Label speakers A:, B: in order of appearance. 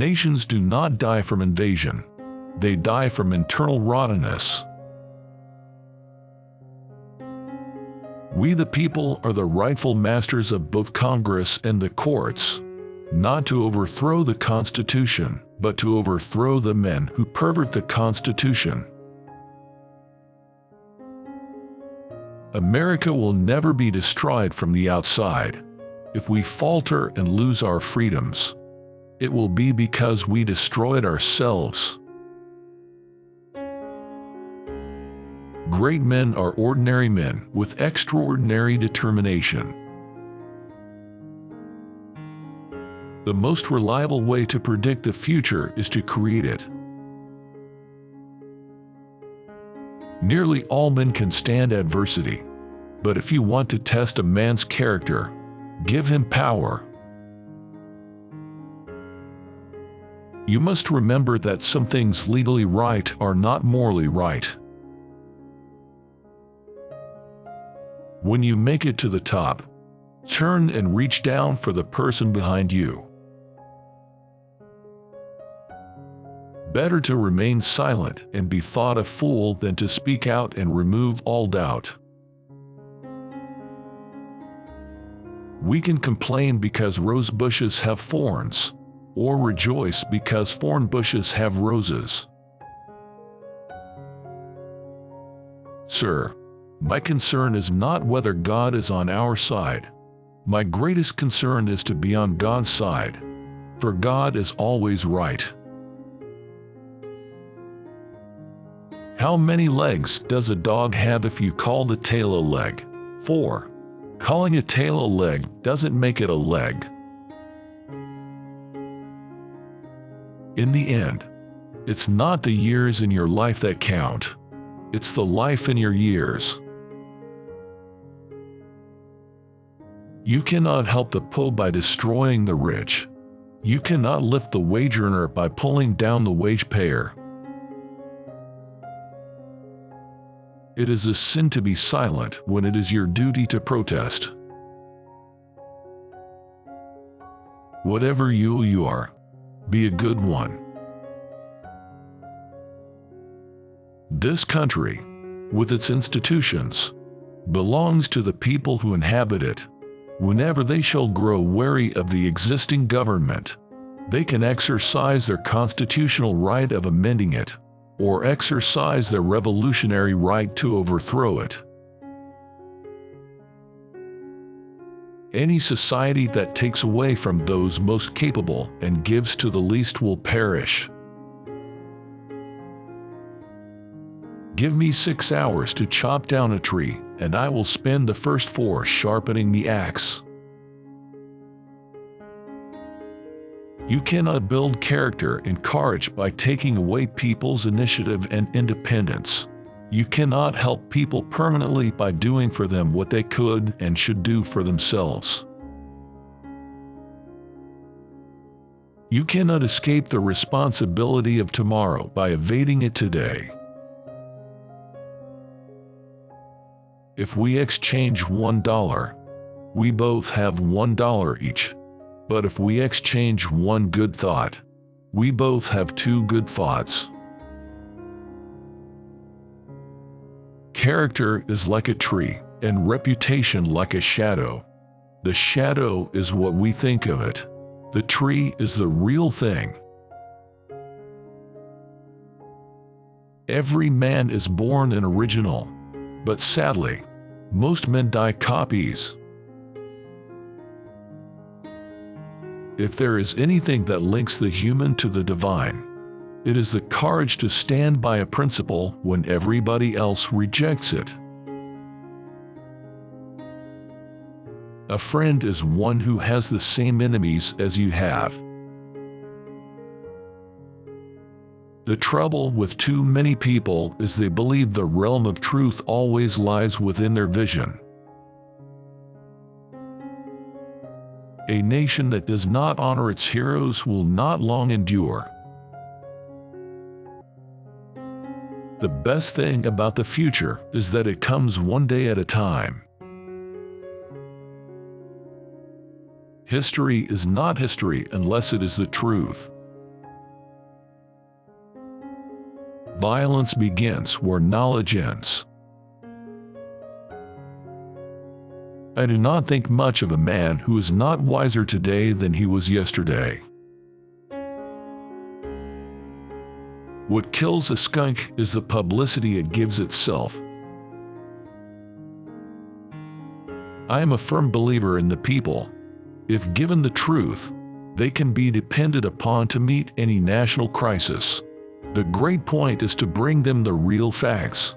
A: Nations do not die from invasion. They die from internal rottenness. We the people are the rightful masters of both Congress and the courts, not to overthrow the Constitution, but to overthrow the men who pervert the Constitution. America will never be destroyed from the outside. If we falter and lose our freedoms, it will be because we destroyed ourselves. Great men are ordinary men with extraordinary determination. The most reliable way to predict the future is to create it. Nearly all men can stand adversity, but if you want to test a man's character, give him power. You must remember that some things legally right are not morally right. When you make it to the top, turn and reach down for the person behind you. Better to remain silent and be thought a fool than to speak out and remove all doubt. We can complain because rose bushes have thorns, or rejoice because thorn bushes have roses. Sir, my concern is not whether God is on our side. My greatest concern is to be on God's side, for God is always right. How many legs does a dog have if you call the tail a leg? 4. Calling a tail a leg doesn't make it a leg. In the end, it's not the years in your life that count. It's the life in your years. You cannot help the poor by destroying the rich. You cannot lift the wage earner by pulling down the wage payer. It is a sin to be silent when it is your duty to protest. Whatever you are, be a good one. This country, with its institutions, belongs to the people who inhabit it. Whenever they shall grow weary of the existing government, they can exercise their constitutional right of amending it, or exercise their revolutionary right to overthrow it. Any society that takes away from those most capable and gives to the least will perish. Give me 6 hours to chop down a tree, and I will spend the first 4 sharpening the axe. You cannot build character and courage by taking away people's initiative and independence. You cannot help people permanently by doing for them what they could and should do for themselves. You cannot escape the responsibility of tomorrow by evading it today. If we exchange $1, we both have $1 each. But if we exchange 1 good thought, we both have 2 good thoughts. Character is like a tree, and reputation like a shadow. The shadow is what we think of it. The tree is the real thing. Every man is born an original, but sadly, most men die copies. If there is anything that links the human to the divine, it is the courage to stand by a principle when everybody else rejects it. A friend is one who has the same enemies as you have. The trouble with too many people is they believe the realm of truth always lies within their vision. A nation that does not honor its heroes will not long endure. The best thing about the future is that it comes one day at a time. History is not history unless it is the truth. Violence begins where knowledge ends. I do not think much of a man who is not wiser today than he was yesterday. What kills a skunk is the publicity it gives itself. I am a firm believer in the people. If given the truth, they can be depended upon to meet any national crisis. The great point is to bring them the real facts.